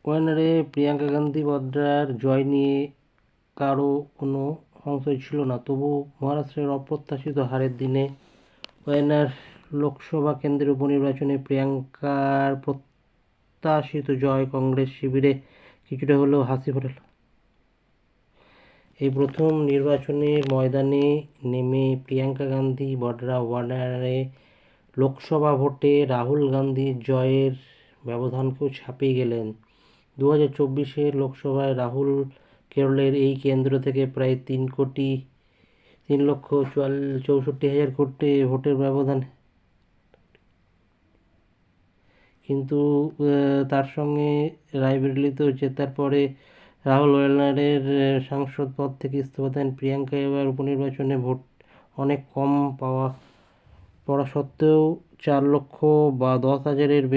ওয়াইনারে প্রিয়াঙ্কা গান্ধী বদ্রার জয় নিয়ে কারো কোনো সংশয় ছিল না, তবু মহারাষ্ট্রের অপ্রত্যাশিত হারের দিনে ওয়াইনার লোকসভা কেন্দ্রের উপনির্বাচনে প্রিয়াঙ্কার প্রত্যাশিত জয় কংগ্রেস শিবিরে কিছুটা হলেও হাসি ফোটাল। এই প্রথম নির্বাচনের ময়দানে নেমে প্রিয়াঙ্কা গান্ধী বডরা ওয়াইনারে লোকসভা ভোটে রাহুল গান্ধীর জয়ের ব্যবধানকেও ছাপিয়ে গেলেন। 2024 লোকসভায় রাহুল কেরলের এই কেন্দ্র থেকে প্রায় 3,64,000 ভোটের ব্যবধান, কিন্তু তার সঙ্গে রায়বেরেলিতেও জেতার পরে রাহুল ওয়াইনারের সাংসদ পদ থেকে ইস্তফা দেন। প্রিয়াঙ্কা এবার উপনির্বাচনে ভোট অনেক কম পড়া সত্ত্বেও 4,10,000-এর